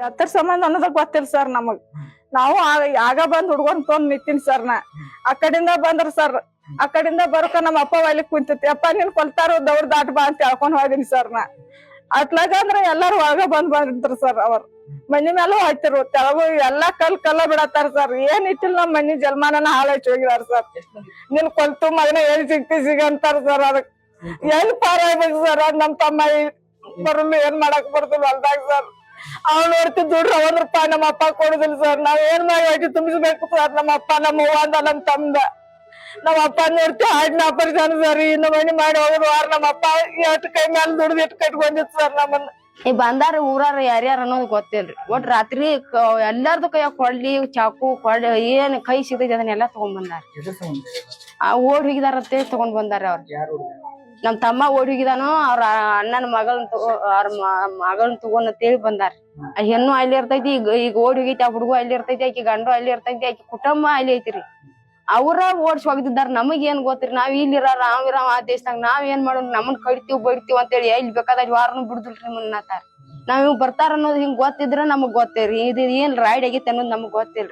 ಎತ್ತರ ಸಂಬಂಧ ಅನ್ನೋದ ಗೊತ್ತಿಲ್ಲ ಸರ್ ನಮಗ್. ನಾವು ಆಗ ಬಂದ್ ಹುಡ್ಕೊಂಡ್ ತೊಂದ್ ನಿಂತೀನಿ ಸರ್ ನಾ. ಆ ಕಡೆಯಿಂದ ಬಂದ್ರ ಸರ್, ಆ ಕಡೆಯಿಂದ ಬರಕ ನಮ್ಮ ಅಪ್ಪ ಒಯ್ಲಿಕ್ ಕುಂತೈತಿ. ಅಪ್ಪ ನೀನ್ ಕೊಲ್ತಾರ ದೌಡ್ ದಾಟ್ ಬಾ ಅಂತ ಹೇಳ್ಕೊಂಡ್ ಹೋದಿನಿ ಸರ್ ನಾ. ಅಟ್ಲಾಗ ಅಂದ್ರ ಎಲ್ಲಾರು ಒಳಗ ಬಂದ್ರಿ ಸರ್. ಅವ್ರ ಮನಿ ಮೇಲೂ ಹೋಯ್ತಿರು, ತೆಳಗು ಎಲ್ಲಾ ಕಲ್ಲ ಬಿಡತ್ತಾರ ಸರ್. ಏನ್ ಇಟ್ಟಿಲ್ ನಮ್ ಮನಿ ಜಲ್ಮಾನನ ಹಾಳಾಯ್ತು ಹೋಗಿದಾರ ಸರ್. ನಿನ್ ಕೊಲ್ತು ಮಗನ ಎಲ್ಲಿ ಸಿಗಂತಾರ ಸರ್. ಅದಕ್ ಎಲ್ಲಿ ಪಾರ ಆಗ್ಬೇಕು ಸರ್. ಅದ್ ನಮ್ ತಮ್ಮ ಬರಲು ಏನ್ ಮಾಡಕ್ ಬರ್ತದ ಹೊಲ್ದಾಗ ಸರ್. ಅವ್ನ ನೋಡ್ತಿ ದುಡ್ರು 1 ರೂಪಾಯಿ ನಮ್ಮ ಅಪ್ಪ ಕೊಡುದಿಲ್ಲ ಸರ್. ನಾವ್ ಏನ್ ಮಾಡಿ ಹೊಟ್ಟಿ ತುಂಬಿಸ್ಬೇಕು ಸರ್. ನಮ್ಮ ಅಪ್ಪ ನಮ್ಮ ಅವ್ವಂದ ನಮ್ ತಮ್ದ. ನಮ್ಮ ಅಪ್ಪ ನೋಡ್ತಿ ಹಾಡಿನ ಆಪರೇಷನ್ ಸರ್. ಇನ್ನು ಮನಿ ಮಾಡಿ ಹೋಗುದು ವಾರ ನಮ್ಮ ಅಪ್ಪ ಎಷ್ಟ್ ಕೈ ಮೇಲೆ ದುಡ್ದು ಇಟ್ಟು ಕಟ್ಕೊಂಡಿತ್ತು ಸರ್ ನಮ್ಮನ್ನ. ಈ ಬಂದಾರ ಊರಾರ ಯಾರ್ಯಾರ ಅನ್ನೋದು ಗೊತ್ತಿಲ್ರಿ. ಒಟ್ ರಾತ್ರಿ ಎಲ್ಲಾರ್ದು ಕೈಯಾಗ ಕೊಡ್ಲಿ ಚಾಕು ಕೊಡ್ ಏನ್ ಕೈ ಸಿಗತೈತಿ ಅದನ್ನೆಲ್ಲಾ ತಗೊಂಡ್ ಬಂದಾರ. ಓಡ್ ಹೋಗಿದಾರಂತೆ ತಗೊಂಡ್ ಬಂದಾರ ಅವ್ರ. ನಮ್ ತಮ್ಮ ಓಡಿ ಹೋಗಿದಾನು. ಅವ್ರ ಅಣ್ಣನ ಮಗಳನ್ ತಗೊಂಡ್ ಅಂತೇಳಿ ಬಂದಾರ. ಆ ಹೆಣ್ಣು ಅಲ್ಲಿ ಇರ್ತೈತಿ, ಈಗ ಓಡಿ ಹೋಗೈತಿ. ಆ ಹುಡುಗ ಅಲ್ಲಿ ಇರ್ತೈತಿ, ಆಕಿ ಗಂಡು ಅಲ್ಲಿ ಇರ್ತೈತಿ, ಆಕಿ ಕುಟುಂಬ ಅಲ್ಲಿ ಐತಿರಿ. ಅವ್ರ ಓಡ್ಸಿ ಹೋಗಿದ್ದಾರ. ನಮಗ್ ಏನ್ ಗೊತ್ತಿರಿ. ನಾವ್ ಇಲ್ಲಿರ ನಾವಿರಾವ ಆ ದೇಶದಾಗ ನಾವ್ ಏನ್ ಮಾಡೋಣ, ನಮ್ಮನ್ ಕಡಿತೀವ್ ಬಡಿತೀವ್ ಅಂತೇಳಿ ಎಲ್ಲಿ ಬೇಕಾದ ವಾರನು ಬಿಡುದಿಲ್ರಿ ನಿಮ್ಮನ್ನ. ನಾವ್ ಬರ್ತಾರ ಅನ್ನೋದು ಹಿಂಗ್ ಗೊತ್ತಿದ್ರ ನಮಗ್ ಗೊತ್ತೇರಿ. ಇದು ಏನ್ ರೈಡ್ ಆಗೈತಿ ಅನ್ನೋದು ನಮಗ್ ಗೊತ್ತಿಲ್ರಿ.